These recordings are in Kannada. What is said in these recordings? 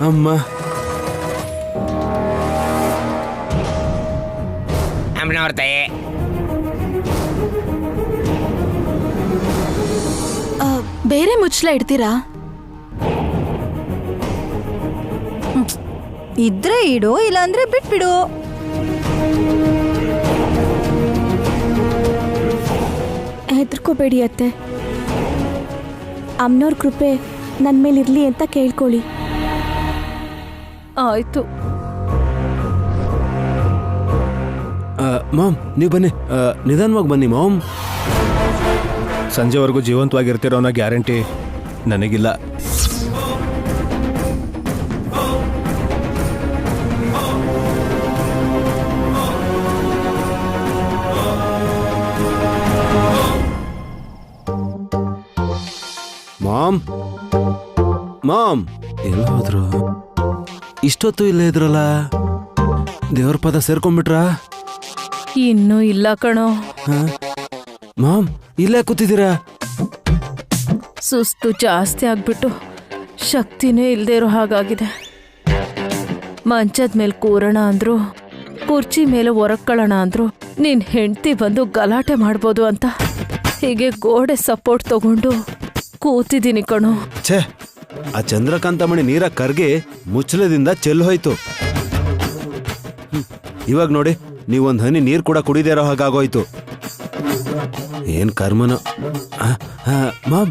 ಅಮ್ಮ ಅಮ್ಮನವ್ರ ತಾಯಿ ಬೇರೆ ಮುಚ್ಚಲ ಇಡ್ತೀರಾ? ಇದ್ರೆ ಇಡು, ಇಲ್ಲಾಂದ್ರೆ ಬಿಟ್ಬಿಡು. ಹೆದರ್ಕೋಬೇಡಿ ಅತ್ತೆ, ಅಮ್ಮನವ್ರ ಕೃಪೆ ನನ್ನ ಮೇಲಿರ್ಲಿ ಅಂತ ಕೇಳ್ಕೊಳ್ಳಿ. ಆಯ್ತು. ಮಾಮ್ ನೀವು ಬನ್ನಿ, ನಿಧಾನವಾಗಿ ಬನ್ನಿ ಮಾಮ್. ಸಂಜೆವರೆಗೂ ಜೀವಂತವಾಗಿರ್ತಿರೋ ಅನ್ನೋ ಗ್ಯಾರಂಟಿ ನನಗಿಲ್ಲ. ಮಾಮ್ ಮಾಮ್ ಎಲ್ಲ ಹೋದ್ರು? ಇಷ್ಟೊತ್ತು ಇಲ್ಲೇ ಇದ್ರಲ್ಲ, ದೇವ್ರ ಪದ ಸೇರ್ಕೊಂಡ್ಬಿಟ್ರಾ? ಇನ್ನೂ ಇಲ್ಲ ಕಣೋ. ಮಾಮ್ ಇಲ್ಲೇ ಕೂತಿದ್ದೀರಾ? ಸುಸ್ತು ಜಾಸ್ತಿ ಆಗ್ಬಿಟ್ಟು ಶಕ್ತಿನೇ ಇಲ್ಲದೆ ಇರೋ ಹಾಗಾಗಿದೆ. ಮಂಚದ ಮೇಲೆ ಕೂರೋಣ ಅಂದ್ರು, ಕುರ್ಚಿ ಮೇಲೆ ಹೊರಕೊಳ್ಳೋಣ ಅಂದ್ರು ನಿನ್ ಹೆಂಡತಿ ಬಂದು ಗಲಾಟೆ ಮಾಡ್ಬೋದು ಅಂತ ಹೀಗೆ ಗೋಡೆ ಸಪೋರ್ಟ್ ತಗೊಂಡು ಕೂತಿದ್ದೀನಿ ಕಣೋ. ಛೇ, ಆ ಚಂದ್ರಕಾಂತಮಣಿ ನೀರ ಕರ್ಗೆ ಮುಚ್ಚಲದಿಂದ ಚೆಲ್ ಹೋಯ್ತು. ಇವಾಗ ನೋಡಿ, ನೀವೊಂದ್ ಹನಿ ನೀರ್ ಕೂಡ ಕುಡಿದೇ ಇರೋ ಹಾಗಾಗೋಯ್ತು. ಏನ್ ಕರ್ಮನ. ಮಾಮ್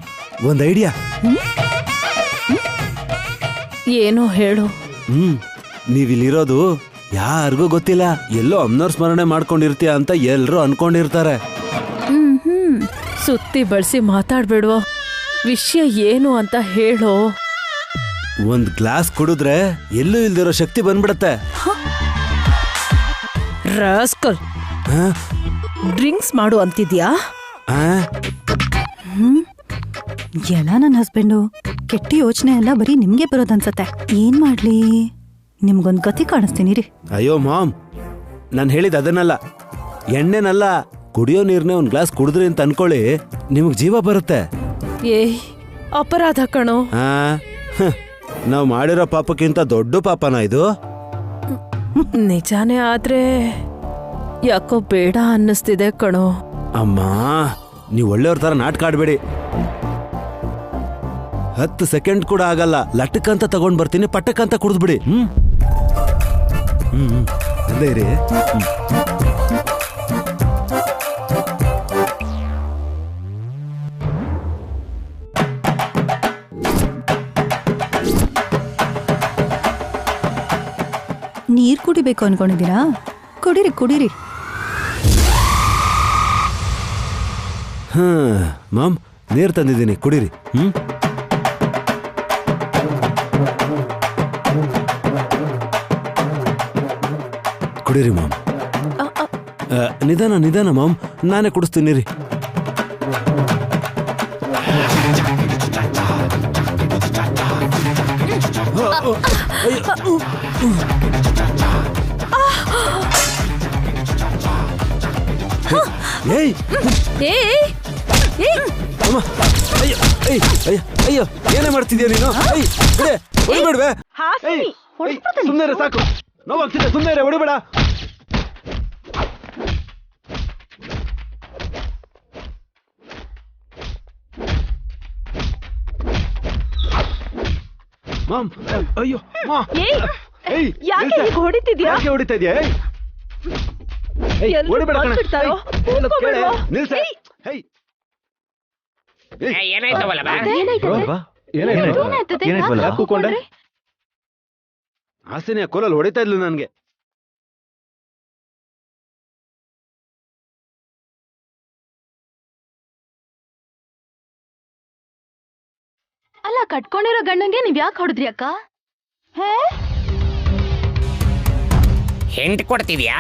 ಒಂದ್ ಐಡಿಯಾ. ಏನೋ ಹೇಳು. ನೀವಿಲ್ಲಿರೋದು ಯಾರಿಗೂ ಗೊತ್ತಿಲ್ಲ. ಎಲ್ಲೋ ಅಮ್ಮನವ್ರ ಸ್ಮರಣೆ ಮಾಡ್ಕೊಂಡಿರ್ತೀಯ ಅಂತ ಎಲ್ರೂ ಅನ್ಕೊಂಡಿರ್ತಾರೆ. ಸುತ್ತಿ ಬಳಸಿ ಮಾತಾಡ್ಬೇಡುವ, ವಿಷಯ ಏನು ಅಂತ ಹೇಳೋ. ಒಂದ್ ಗ್ಲಾಸ್ ಕುಡಿದ್ರೆ ಎಲ್ಲೂ ಇಲ್ದಿರೋ ಶಕ್ತಿ ಬಂದ್ಬಿಡತ್ತೆ. ರಾಸ್ಕಲ್, ಡ್ರಿಂಕ್ಸ್ ಮಾಡು ಅಂತಿದ್ಯಾ? ಎಲ್ಲ ನನ್ನ ಹಸ್ಬೆಂಡು ಕೆಟ್ಟ ಯೋಚನೆ ಎಲ್ಲ ಬರೀ ನಿಮ್ಗೆ ಬರೋದನ್ಸತ್ತೆ. ಏನ್ ಮಾಡ್ಲಿ, ನಿಮ್ಗೊಂದ್ ಗತಿ ಕಾಣಿಸ್ತೀನಿ ರೀ. ಅಯ್ಯೋ ಮಾಮ್, ನಾನು ಹೇಳಿದ ಅದನ್ನಲ್ಲ, ಎಣ್ಣೆನಲ್ಲ, ಕುಡಿಯೋ ನೀರ್ನೇ ಒಂದ್ ಗ್ಲಾಸ್ ಕುಡಿದ್ರಿ ಅಂತ ಅನ್ಕೊಳ್ಳಿ, ನಿಮಗ್ ಜೀವ ಬರುತ್ತೆ. ಏಯ್, ಅಪರಾಧ ಕಣೋ. ನಾವ್ ಮಾಡಿರೋ ಪಾಪಕ್ಕಿಂತ ದೊಡ್ಡ ಪಾಪನ ಇದು? ನಿಜಾನೇ ಆದ್ರೆ ಯಾಕೋ ಬೇಡ ಅನ್ನಿಸ್ತಿದೆ ಕಣೋ. ಅಮ್ಮ, ನೀವ್ ಒಳ್ಳೆಯವ್ರ ತರ ನಾಟಕ ಆಡ್ಬೇಡಿ. 10 ಸೆಕೆಂಡ್ ಕೂಡ ಆಗಲ್ಲ, ಲಟಕಂತ ತಗೊಂಡ್ ಬರ್ತೀನಿ, ಪಟಕ್ಕಂತ ಕುಡಿದ್ಬಿಡಿ. ಅಲ್ಲೇ ಇರಿ. ನೀರ್ ಕುಡಿಬೇಕು ಅನ್ಕೊಂಡಿದ್ದೀರಾ? ಕುಡೀರಿ ಕುಡೀರಿ. ಮಾಮ್, ನೀರ್ ತಂದಿದ್ದೀನಿ, ಕುಡೀರಿ. ಕುಡೀರಿ ಮಾಮ್. ನಿಧಾನ ನಿಧಾನ ಮಾಮ್, ನಾನೇ ಕುಡಿಸ್ತೀನಿ ರೀ. ಏಯ್ ಅಮ್ಮ, ಅಯ್ಯೋ ಅಯ್ಯೋ ಅಯ್ಯೋ, ಏನೇ ಮಾಡ್ತಿದ್ಯಾ ನೀನು? ಹೊಡಿಬೇಡ್ವೆ. ಸುಮ್ಮನೆ ಸಾಕು, ನೋವಾಗ್ತಿದೆ, ಸುಮ್ಮನೆ ಹೊಡಿಬೇಡ. ಮಾಮ್, ಅಯ್ಯೋ ಯಾಕೆ ಹೊಡಿತಿದ್ಯಾ? ಯಾಕೆ ಹೊಡಿತಾ ಇದೆಯಾ? ಹೊಡಿಬೇಡ ಕಣೆ. ಹಾಸಿನಿಯ ಕೋಲಲ್ಲಿ ಹೊಡಿತಾ ಇದ್ಲು ನನ್ಗೆ. ಅಲ್ಲ, ಕಟ್ಕೊಂಡಿರೋ ಗಂಡಂಗೆ ನೀವ್ ಯಾಕೆ ಹೊಡೆದ್ರಿ ಅಕ್ಕ? ಹಿಂಟ್ ಕೊಡ್ತಿದ್ಯಾ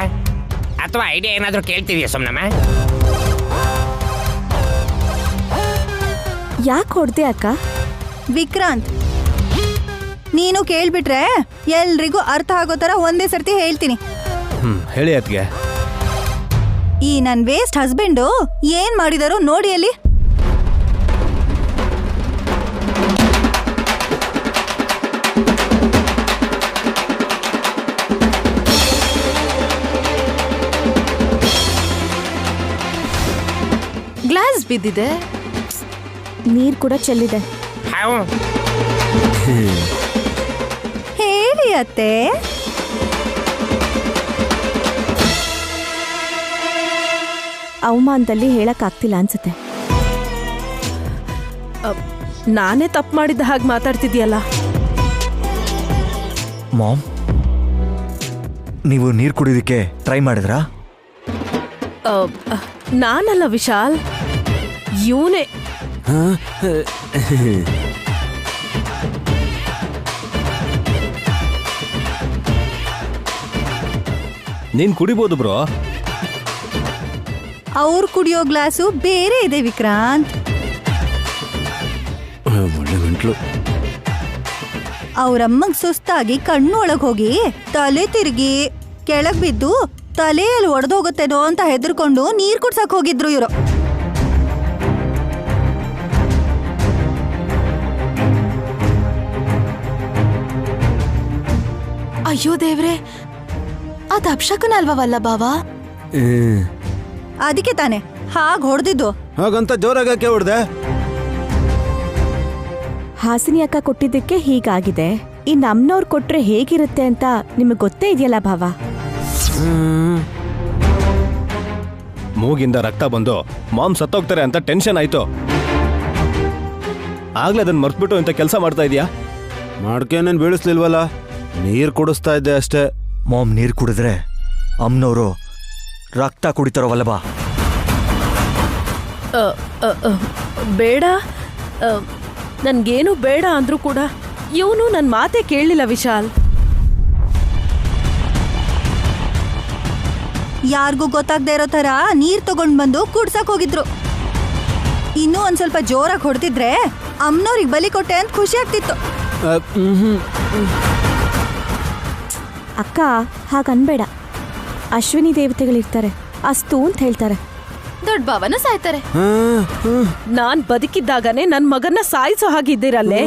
ಅಥವಾ ಐಡಿಯಾ ಏನಾದ್ರೂ ಕೇಳ್ತಿದ್ಯಾ ಸುಮ್ನಮ್ಮ? ಯಾಕೆ ಹೊಡೆದೆ ಅಕ್ಕ? ವಿಕ್ರಾಂತ್, ನೀನು ಕೇಳ್ಬಿಟ್ರೆ ಎಲ್ರಿಗೂ ಅರ್ಥ ಆಗೋ ತರ ಒಂದೇ ಸರ್ತಿ ಹೇಳ್ತೀನಿ. ಹೇಳಿ ಅದ್ಗೆ. ಈ ನನ್ ವೇಸ್ಟ್ ಹಸ್ಬೆಂಡು ಏನ್ ಮಾಡಿದಾರೋ ನೋಡಿ ಅಲ್ಲಿ. ಬಿದ್ದಿದೆ. ನೀರ್ ಕೂಡ ಚೆಲ್ಲಿದೆ. ಹಾವು ಹೇಳಿ ಅತ್ತೆ. ಅವಮಾನದಲ್ಲಿ ಹೇಳಕ್ ಆಗ್ತಿಲ್ಲ ಅನ್ಸುತ್ತೆ. ನಾನೇ ತಪ್ಪು ಮಾಡಿದ್ದ ಹಾಗೆ ಮಾತಾಡ್ತಿದ್ಯಲ್ಲ. ಮಾಮ್, ನೀವು ನೀರು ಕುಡಿಯೋದಕ್ಕೆ ಟ್ರೈ ಮಾಡಿದ್ರಾ? ನಾನಲ್ಲ ವಿಶಾಲ್, ಇವನೇ. ನೀನ್ ಕುಡಿಬೋದು ಬ್ರೋ. ಅವ್ರು ಕುಡಿಯೋ ಗ್ಲಾಸು ಬೇರೆ ಇದೆ ವಿಕ್ರಾಂತ್. ಒಳ್ಳೆ ಗಂಟ್ಲು. ಅವ್ರಮ್ಮಗ್ ಸುಸ್ತಾಗಿ ಕಣ್ಣು ಒಳಗ್ ಹೋಗಿ ತಲೆ ತಿರುಗಿ ಕೆಳಗ್ ಬಿದ್ದು ತಲೆಯಲ್ಲಿ ಒಡೆದೋಗುತ್ತೇನೋ ಅಂತ ಹೆದರ್ಕೊಂಡು ನೀರ್ ಕುಡ್ಸಕ್ ಹೋಗಿದ್ರು ಇವರು. ಅಯ್ಯೋ ದೇವ್ರೆ, ಅದ್ ಅಪ್ಶಕನ ಅಲ್ವಾ ವಲ್ಲಭಾವ? ಅದಕ್ಕೆ ತಾನೆ ಹಾಗ್ ಹೊಡೆದಿದ್ದು. ಹಾಗಂತ ಜೋರಾಗಕ್ಕೆ ಹೊಡ್ದೆ. ಹಾಸಿನಿ ಅಕ್ಕ ಕೊಟ್ಟಿದ್ದಕ್ಕೆ ಹೀಗಾಗಿದೆ. ಇನ್ನು ಅಮ್ಮನವ್ರು ಕೊಟ್ರೆ ಹೇಗಿರುತ್ತೆ ಅಂತ ನಿಮಗೆ ಗೊತ್ತೇ ಇದೆಯಲ್ಲ ಭಾವ. ಮೂಗಿಂದ ರಕ್ತ ಬಂದು ಮಾಮ್ ಸತ್ತೋಗ್ತಾರೆ ಅಂತ ಟೆನ್ಷನ್ ಆಯ್ತು. ಆಗ್ಲೇ ಅದನ್ನ ಮರ್ತ್ಬಿಟ್ಟು ಇಂಥ ಕೆಲಸ ಮಾಡ್ತಾ ಇದೀಯಾ? ಮಾಡ್ಕೇನೇನ್ ಬೀಳಿಸ್ಲಿಲ್ವಲ್ಲ, ನೀರ್ ಕುಡಿಸ್ತಾ ಇದ್ದೆ ಅಷ್ಟೇ. ಮಾಮ್, ನೀರು ಕುಡಿದ್ರೆ ಅಮ್ಮನವರು ರಕ್ತ ಕುಡಿತಾರೋ ವಲ್ಲಭ? ಬೇಡ, ನನ್ಗೇನು ಬೇಡ ಅಂದ್ರೂ ಕೂಡ ಇವನು ನನ್ನ ಮಾತೇ ಕೇಳಲಿಲ್ಲ ವಿಶಾಲ್. ಯಾರಿಗೂ ಗೊತ್ತಾಗ್ದೇ ಇರೋ ತರ ನೀರ್ ತಗೊಂಡ್ ಬಂದು ಕುಡ್ಸಕ್ ಹೋಗಿದ್ರು. ಇನ್ನೂ ಒಂದ್ ಸ್ವಲ್ಪ ಜೋರಾಗಿ ಹೊಡೆದಿದ್ರೆ ಅಮ್ಮನವ್ರಿಗೆ ಬಲಿ ಕೊಟ್ಟೆ ಅಂತ ಖುಷಿ ಆಗ್ತಿತ್ತು. ಅಕ್ಕ ಹಾಗನ್ಬೇಡ. ಅಶ್ವಿನಿ ದೇವತೆಗಳಿರ್ತಾರೆ, ಅಸ್ತು ಅಂತ ಹೇಳ್ತಾರೆ. ದೊಡ್ಡ ಭಾವನ ಸಾಯ್ತಾರೆ. ನಾನ್ ಬದುಕಿದ್ದಾಗನೇ ನನ್ ಮಗನ್ನ ಸಾಯಿಸೋ ಹಾಗಿದ್ದೀರಲ್ಲೇ.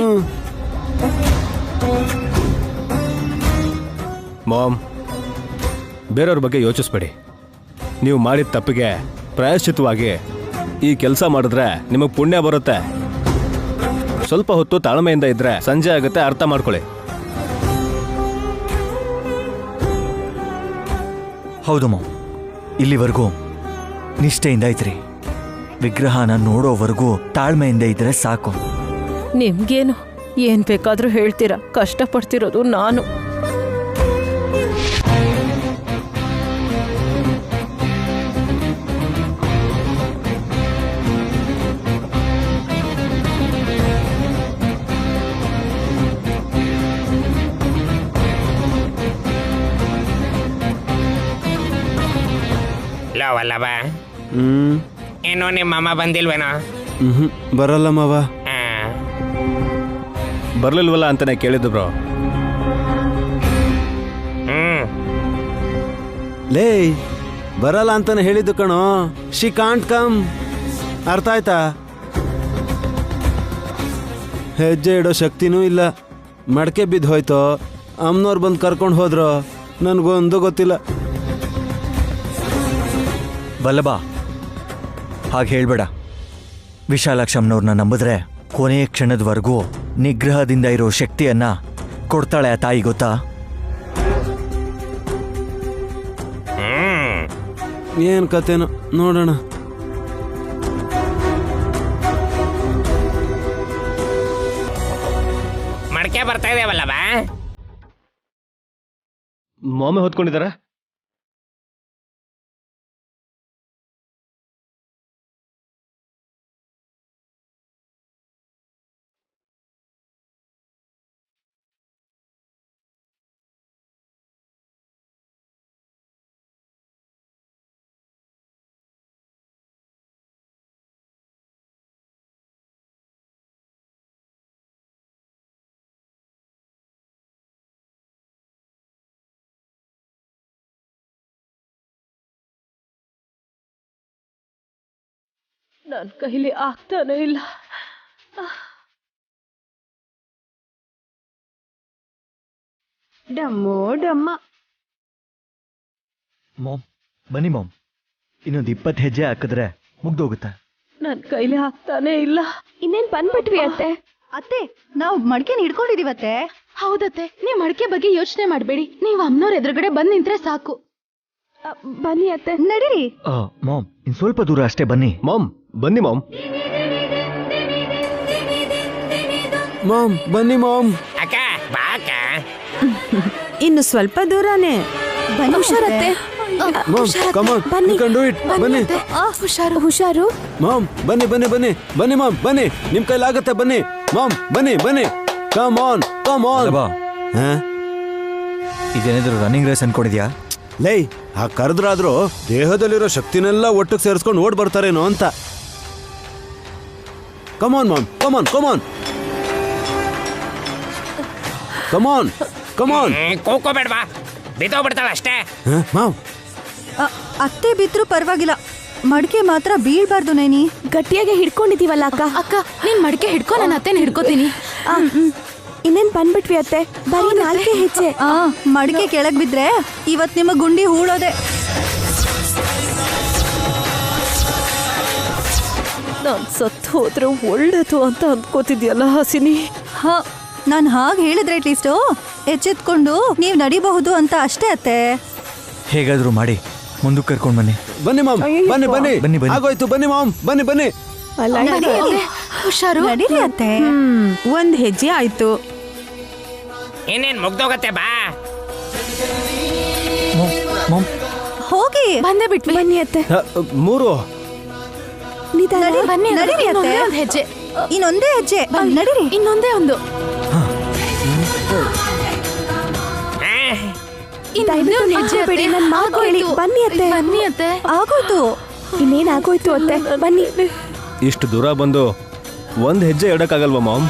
ಮಾಮ್, ಬೇರೆಯವ್ರ ಬಗ್ಗೆ ಯೋಚಿಸ್ಬೇಡಿ. ನೀವು ಮಾಡಿದ ತಪ್ಪಿಗೆ ಪ್ರಾಯಶ್ಚಿತ್ತವಾಗಿ ಈ ಕೆಲಸ ಮಾಡಿದ್ರೆ ನಿಮಗೆ ಪುಣ್ಯ ಬರುತ್ತೆ. ಸ್ವಲ್ಪ ಹೊತ್ತು ತಾಳ್ಮೆಯಿಂದ ಇದ್ರೆ ಸಂಜೆ ಆಗುತ್ತೆ, ಅರ್ಥ ಮಾಡ್ಕೊಳ್ಳಿ. ಹೌದು ಮಾಮ್, ಇಲ್ಲಿವರೆಗೂ ನಿಷ್ಠೆಯಿಂದ ಐತ್ರಿ. ವಿಗ್ರಹನ ನೋಡೋವರೆಗೂ ತಾಳ್ಮೆಯಿಂದ ಇದ್ರೆ ಸಾಕು. ನಿಮ್ಗೇನು ಏನ್ ಬೇಕಾದ್ರೂ ಹೇಳ್ತೀರಾ, ಕಷ್ಟಪಡ್ತಿರೋದು ನಾನು. ಲೋ ವಲ್ಲಭ, ಏನೋ ನಿಮ್ಮ ಅಮ್ಮ ಬಂದಿಲ್ವೇನೋ? ಬರಲ್ಲ ಮಾವ. ಬರ್ಲಿಲ್ವಲ್ಲ ಅಂತಾನೆ ಕೇಳಿದ್ದು ಬ್ರೋ. ಲೇ, ಬರಲ್ಲ ಅಂತಾನೆ ಹೇಳಿದ್ದು ಕಣೋ. She can't come. ಅರ್ಥ ಆಯ್ತಾ? ಹೆಜ್ಜೆ ಇಡೋ ಶಕ್ತಿನೂ ಇಲ್ಲ. ಮಡಕೆ ಬಿದ್ದು ಹೋಯ್ತೋ, ಅಮ್ಮನವ್ರು ಬಂದು ಕರ್ಕೊಂಡು ಹೋದ್ರು, ನನಗೊಂದು ಗೊತ್ತಿಲ್ಲ. ವಲ್ಲಭ, ಹಾಗೆ ಹೇಳ್ಬೇಡ. ವಿಶಾಲಾಕ್ಷಮ್ಮನವ್ರನ್ನ ನಂಬಿದ್ರೆ ಕೊನೆಯ ಕ್ಷಣದವರೆಗೂ ನಿಗ್ರಹದಿಂದ ಇರೋ ಶಕ್ತಿಯನ್ನ ಕೊಡ್ತಾಳೆ ಆ ತಾಯಿ, ಗೊತ್ತಾ? ಏನ್ ಕತೆನೋ ನೋಡೋಣ. ಮಡಕೆ ಬರ್ತಾ ಇದೆ ವಲ್ಲಭ. ಮೊಮ್ಮೆ ಹೊತ್ಕೊಂಡಿದ್ದಾರೆ. ನನ್ನ ಕೈಲಿ ಆಗ್ತಾನೆ ಇಲ್ಲ. ಡಮ್ಮೋ ಡಮ್ಮ. ಮಾಮ್, ಬನ್ನಿ ಮಾಮ್, ಇನ್ನೊಂದು 20 ಹೆಜ್ಜೆ ಹಾಕಿದ್ರೆ ಮುಗ್ದೋಗುತ್ತೆ. ನನ್ ಕೈಲಿ ಆಗ್ತಾನೆ ಇಲ್ಲ. ಇನ್ನೇನ್ ಬಂದ್ಬಿಟ್ವಿ ಅತ್ತೆ. ಅತ್ತೆ ನಾವು ಮಡಿಕೆ ಹಿಡ್ಕೊಂಡಿದೀವತ್ತೆ. ಹೌದತ್ತೆ, ನೀವ್ ಮಡಿಕೆ ಬಗ್ಗೆ ಯೋಚನೆ ಮಾಡ್ಬೇಡಿ. ನೀವ್ ಅಮ್ಮನವ್ರ ಎದುರುಗಡೆ ಬಂದ್ ನಿಂತ್ರೆ ಸಾಕು. ಬನ್ನಿ ಅತ್ತೆ. ನಡೀರಿ. ಮಾಮ್ ಇನ್ ಸ್ವಲ್ಪ ದೂರ ಅಷ್ಟೇ, ಬನ್ನಿ. ಮಾಮ್ ಬನ್ನಿ ಮಾಮ್. ಮಾಮ್ ಬನ್ನಿ ಮಾಮ್. ಅಕ್ಕ ಬಾ ಅಕ್ಕ. ಇನ್ನು ಸ್ವಲ್ಪ ದೂರನೇ. ಬನ್ನಿ ಹುಷಾರತ್ತೆ. Mom come on, you can do it. ಬನ್ನಿ ಹುಷಾರು ಹುಷಾರು. ಮಾಮ್ ಬನ್ನಿ ಬನ್ನಿ ಬನ್ನಿ ಬನ್ನಿ ಮಾಮ್ ಬನ್ನಿ, ನಿಮ್ ಕೈಲಾಗತ್ತೆ ಬನ್ನಿ ಮಾಮ್, ಬನ್ನಿ ಬನ್ನಿ. Come on come on. ಬಾ. ಇದೇನಿದ್ರು ರನ್ನಿಂಗ್ ರೇಸ್ ಅನ್ಕೊಂಡಿದ್ಯಾ? ಲೈ ಆ ಕರೆದ್ರಾದ್ರೂ ದೇಹದಲ್ಲಿರೋ ಶಕ್ತಿನೆಲ್ಲ ಒಟ್ಟಿಗೆ ಸೇರಿಸ್ಕೊಂಡು ಓಡ್ ಬರ್ತಾರೇನೋ ಅಂತ. ಕಮಾನ್ ಮಾಮ್, ಕಮಾನ್ ಕಮಾನ್ ಕಮಾನ್ ಕಮಾನ್. ಕೂಕೋಬೇಡ್ವಾ, ಬಿದ್ದೋಗ್ಬಿಡ್ತಾಳ ಅಷ್ಟೇ. ಮಾಮ್ ಅತ್ತೆ ಬಿದ್ರು ಪರವಾಗಿಲ್ಲ, ಮಡಿಕೆ ಮಾತ್ರ ಬೀಳ್ಬಾರ್ದು ನೈನಿ. ಗಟ್ಟಿಯಾಗಿ ಹಿಡ್ಕೊಂಡಿದೀವಲ್ಲ ಅಕ್ಕ. ಅಕ್ಕ ನೀನ್ ಮಡಿಕೆ ಹಿಡ್ಕೊ, ನನ್ನ ಅತ್ತೆನ ಹಿಡ್ಕೋತೀನಿ. ಇನ್ನೇನ್ ಬಂದ್ಬಿಟ್ವಿ ಅತ್ತೆ. ಬರೀ 4 ಹೆಜ್ಜೆ. ಮಡಿಕೆ ಕೆಳಗ್ ಬಿದ್ರೆ ಇವತ್ ನಿಮ್ಮ ಗುಂಡಿ ಹೂಳೋದೆ. ನಾನ್ ಸತ್ತು ಹೋದ್ರೆ ಒಳ್ಳೇದು ಅಂತ ಅನ್ಕೋತಿದ್ಯಲ್ಲ ಹಸಿನಿ. ಹ ನಾನ್ ಹಾಗೆ ಹೇಳಿದ್ರೆ ಅಟ್ಲೀಸ್ಟ್ ಎಚ್ಚೆತ್ಕೊಂಡು ನೀವ್ ನಡಿಬಹುದು ಅಂತ ಅಷ್ಟೇ ಅತ್ತೆ. ಹೇಗಾದ್ರೂ ಮಾಡಿ ಮುಂದಕ್ಕೆ ಕರ್ಕೊಂಡ್ ಬನ್ನಿ. ಬನ್ನಿ ಮಾಮ್, ಬನ್ನಿ ಬನ್ನಿ ಬನ್ನಿ, ಬನ್ನಿ. ಆಗೋಯ್ತು, ಬನ್ನಿ ಮಾಮ್, ಬನ್ನಿ ಬನ್ನಿ. ಹುಷಾರು. ನಡೀರಿ ಅತ್ತೆ. ಒಂದ್ ಹೆಜ್ಜೆ ಆಯ್ತು. ಇನ್ನೇನ್ ಮುಗ್ದೋಗತ್ತೆ ಬಾ. ಮಾಮ್ ಹೋಗಿ ಬಂದೇ ಬಿಟ್ವಿ. ಬನ್ನಿ ಅತ್ತೆ. 3 ಬನ್ನಿ ನಡೀರಿ ಅತ್ತೆ. ಒಂದ್ ಹೆಜ್ಜೆ. ಇನ್ನೊಂದೇ ಹೆಜ್ಜೆ. ನಡೀರಿ. ಇನ್ನೊಂದೇ ಒಂದು. ಇನ್ನೊಂದು ಹೆಜ್ಜೆ ಬಿಡಿ. ನನ್ ಮಾತು ಹೇಳಿ. ಬನ್ನಿ ಅತ್ತೆ. ಬನ್ನಿ ಅತ್ತೆ. ಆಗೋಯ್ತು. ಇನ್ನೇನ್ ಆಗೋಯ್ತು ಅತ್ತೆ. ಬನ್ನಿ. ಇಷ್ಟು ದೂರ ಬಂದು ಒಂದ್ ಹೆಜ್ಜೆ ಇಡಕ್ಕಾಗಲ್ವಾ ಮಾಮ್?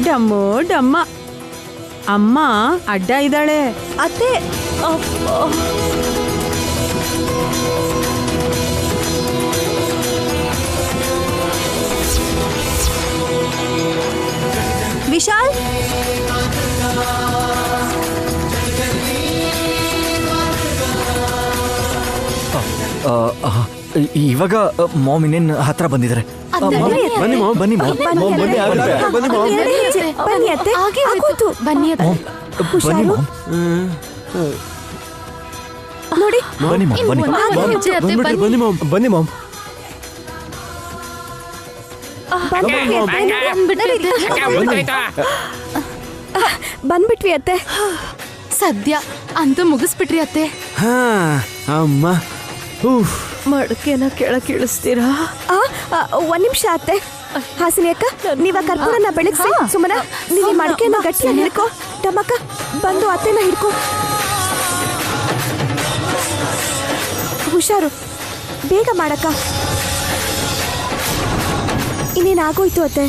ಡಮ್ಮು ಡಮ್ಮ. ಅಮ್ಮ ಅಡ್ಡ ಇದ್ದಾಳೆ. ಅತ್ತೆ ವಿಶಾಲ್, ಇವಾಗ ಮಾಮ್ ಇನ್ನೇನ್ ಹತ್ರ ಬಂದಿದ್ದಾರೆ. ಬನ್ನಿ ಮಾಮ್, ಬನ್ನಿ ಮಾಮ್. ಮಾಮ್ ಬನ್ನಿ ಆಗುತ್ತೆ. ಬನ್ನಿ ಮಾಮ್. ಬನ್ನಿ ಅತ್ತೆ. ಆಗೋಯ್ತು. ಬನ್ನಿ ಅತ್ತೆ. ಬನ್ನಿ ಮಾಮ್. ನೋಡಿ. ಬನ್ನಿ ಮಾಮ್, ಬನ್ನಿ. ನಾಲ್ಕು ಹೆಜ್ಜೆ ಅತ್ತೆ. ಬಂದ್ಬಿಟ್ರಿ, ಬನ್ನಿ ಮಾಮ್. ಬನ್ನಿ ಮಾಮ್. ಬಂದ್ಬಿಟ್ವಿ ಅತ್ತೆ. ಸದ್ಯ ಅಂತೂ ಮುಗಿಸ್ಬಿಟ್ರಿ ಅತ್ತೆ. ಹಾ ಅಮ್ಮ. ಮಡಕೆನ ಕೆಳಕ್ ಇಳಿಸ್ತೀರಾ? ಒಂದ್ ನಿಮಿಷ ಅತ್ತೆ. ಹಾಸಿನಿ ಅಕ್ಕ, ನೀವ ಕರ್ಪೂರನ ಬೆಳಗ್ಸಿ. ಸುಮನ, ನೀವು ಮಡಕೆನ ಗಟ್ಟಿಯಾಗಿ ಹಿಡ್ಕೊ. ಟಮಕ್ಕ ಬಂದು ಅತ್ತೆನ ಹಿಡ್ಕೊ. ಹುಷಾರು, ಬೇಗ ಮಾಡಕ್ಕ. ಇನ್ನೇನಾಗೋಯ್ತು ಅತ್ತೆ.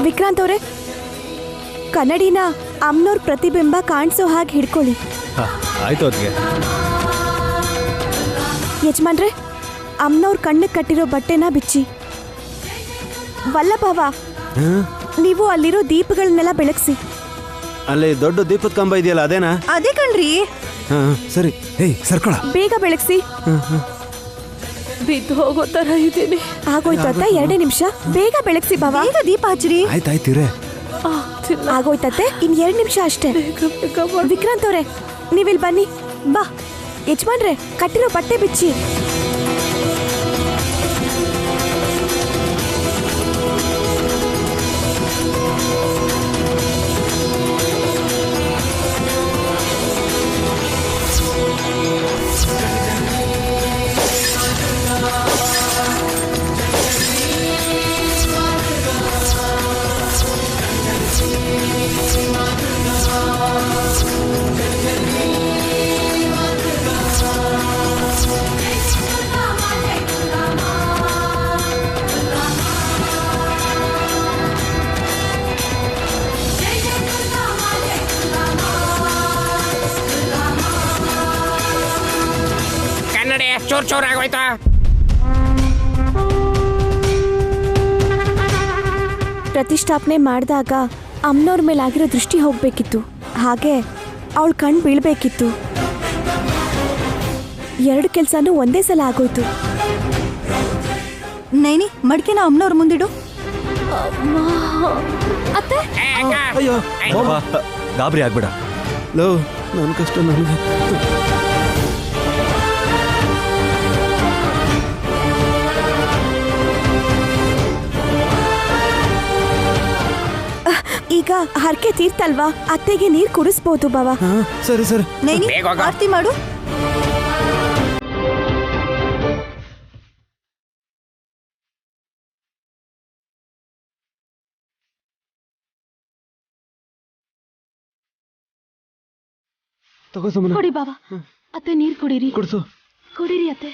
ವಿಕ್ರಾಂತ್ ಅವ್ರೆ, ಕನ್ನಡಿನ ಅಮ್ಮನವ್ರ ಪ್ರತಿಬಿಂಬ ಕಾಣಿಸೋ ಹಾಗೆ ಹಿಡ್ಕೊಳ್ಳಿ. ಆಯ್ತು ಅದಕ್ಕೆ. ಯಜಮಾನ್ರೆ, ಅಮ್ಮನವ್ರ ಕಣ್ಣಿಗೆ ಕಟ್ಟಿರೋ ಬಟ್ಟೆನ ಬಿಚ್ಚಿ. ವಲ್ಲಭವ, ನೀವು ಅಲ್ಲಿರೋ ದೀಪಗಳನ್ನೆಲ್ಲ ಬೆಳಗ್ಸಿ. ಅಲ್ಲಿ ದೊಡ್ಡ ದೀಪದ ಕಂಬ ಇದೆಯಲ್ಲ, ಅದೇನಾ? ಅದೇ ಕಣ್ರಿ. ಸರಿ. ಏಯ್ ಸರ್ಕೊಳ. ಬೇಗ ಬೆಳಗ್ಸಿ. ಬಿದ್ದು ಹೋಗೋ ತರ ಇದ್ದೀನಿ. ಆಗೋಯ್ತು ಅತ್ತ, 2 ನಿಮಿಷ. ಬೇಗ ಬೆಳಗ್ಸಿ ಬಾವ. ಬೇಗ ದೀಪ ಹಚ್ಚಿರಿ. ಆಯ್ತಾಯ್ತಿರೇ. ಆಗೋಯ್ತತ್ತೆ, ಇನ್ 2 ನಿಮಿಷ ಅಷ್ಟೇ. ವಿಕ್ರಾಂತ್ ಅವ್ರೆ, ನೀವಿಲ್ ಬನ್ನಿ. ಬಾ ಯಜಮಾನ್ರೆ, ಕಟ್ಟಿರೋ ಬಟ್ಟೆ ಬಿಚ್ಚಿ. ಚೂರ್ ಚೂರ್ ಆಗೋಯ್ತಾ? ಪ್ರತಿಷ್ಠಾಪನೆ ಮಾಡಿದಾಗ ಅಮ್ಮನವ್ರ ಮೇಲೆ ಆಗಿರೋ ದೃಷ್ಟಿ ಹೋಗ್ಬೇಕಿತ್ತು, ಹಾಗೆ ಅವಳ ಕಣ್ ಬೀಳ್ಬೇಕಿತ್ತು. 2 ಕೆಲ್ಸನೂ ಒಂದೇ ಸಲ ಆಗೋಯ್ತು. ನೈನಿ ಮಡ್ಕೆನ ಅಮ್ಮನವ್ರ ಮುಂದಿಡು. ಅತ್ತೆ ಏ, ಅಕ್ಕ. ಅಯ್ಯೋ ಗಾಬರಿ ಆಗ್ಬೇಡ. ಲೋ ನನ್ನ ಕಷ್ಟ ನನಗೆ. ಈಗ ಹರಕೆ ತೀರ್ತಲ್ವಾ, ಅತ್ತೆಗೆ ನೀರ್ ಕುಡಿಸ್ಬೋದು ಬಾವ. ಹಾ ಸರಿ ಸರಿ. ನೈನಿ ಬೇಗ ಹೋಗು. ಆರತಿ ಮಾಡು. ತಗೋ ಸುಮ್ಮನೆ ಕೊಡಿ ಬಾವ. ಅತ್ತೆ ನೀರ್ ಕುಡೀರಿ. ಕುಡ್ಸು. ಕುಡೀರಿ ಅತ್ತೆ.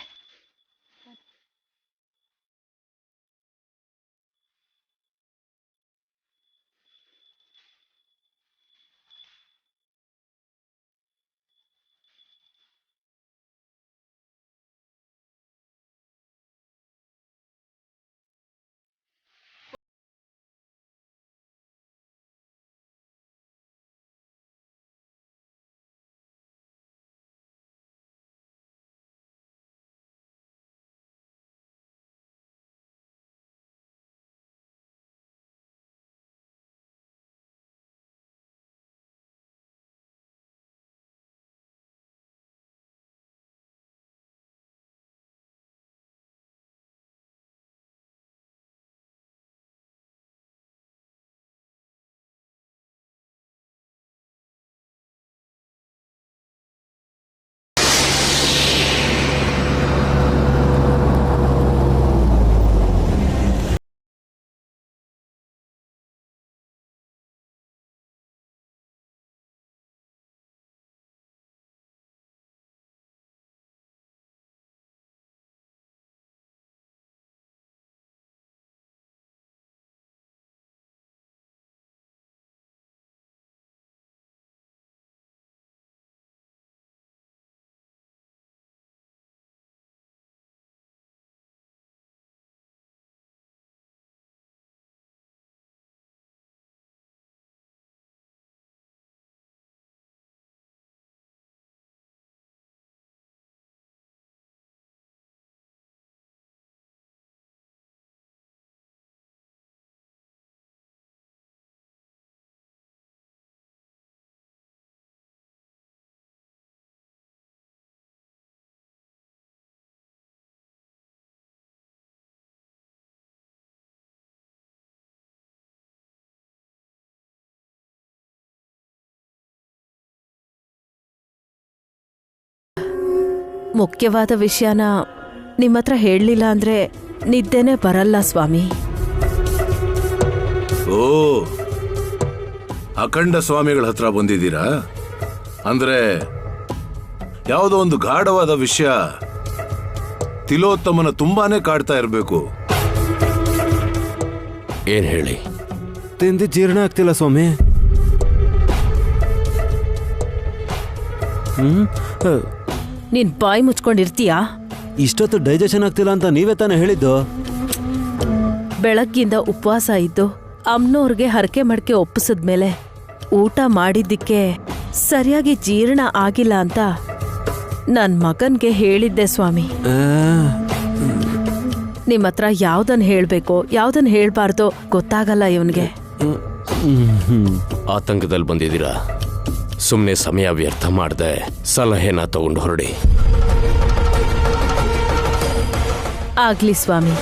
ಮುಖ್ಯವಾದ ವಿಷಯನ ನಿಮ್ಮ ಹತ್ರ ಹೇಳಲಿಲ್ಲ ಅಂದ್ರೆ ನಿದ್ದೆನೆ ಬರಲ್ಲ ಸ್ವಾಮಿ. ಓ, ಅಖಂಡ ಸ್ವಾಮಿಗಳ ಹತ್ರ ಬಂದಿದ್ದೀರಾ? ಅಂದ್ರೆ ಯಾವುದೋ ಒಂದು ಗಾಢವಾದ ವಿಷಯ ತಿಲೋತ್ತಮನ ತುಂಬಾನೇ ಕಾಡ್ತಾ ಇರಬೇಕು. ಏನ್ ಹೇಳಿ? ತಿಂದು ಜೀರ್ಣ ಆಗ್ತಿಲ್ಲ ಸ್ವಾಮಿ. ನೀನ್ ಬಾಯಿ ಮುಚ್ಕೊಂಡಿರ್ತೀಯಾ? ಇಷ್ಟೊತ್ತು ಡೈಜೆಷನ್ ಆಗ್ತಿಲ್ಲ ಅಂತ ನೀವೇ ತಾನೇ ಹೇಳಿದ್ದು. ಬೆಳಗ್ಗಿಂದ ಉಪವಾಸ ಇದ್ದು ಅಮ್ಮನವ್ರಿಗೆ ಹರಕೆ ಮಡಕೆ ಒಪ್ಪಿಸಿದ್ಮೇಲೆ ಊಟ ಮಾಡಿದ್ದಕ್ಕೆ ಸರಿಯಾಗಿ ಜೀರ್ಣ ಆಗಿಲ್ಲ ಅಂತ ನನ್ ಮಗನ್ಗೆ ಹೇಳಿದ್ದೆ ಸ್ವಾಮಿ. ನಿಮ್ಮ ಹತ್ರ ಯಾವ್ದನ್ ಹೇಳ್ಬೇಕೋ ಯಾವ್ದನ್ ಹೇಳ್ಬಾರ್ದೋ ಗೊತ್ತಾಗಲ್ಲ ಇವನ್ಗೆ. ಆತಂಕದಲ್ಲಿ ಬಂದಿದ್ದೀರಾ? ಸುಮ್ಮನೆ ಸಮಯ ವ್ಯರ್ಥ ಮಾಡದೆ ಸಲಹೆನ ತಗೊಂಡು ಹೊರಡಿ. ಆಗ್ಲಿ ಸ್ವಾಮಿ.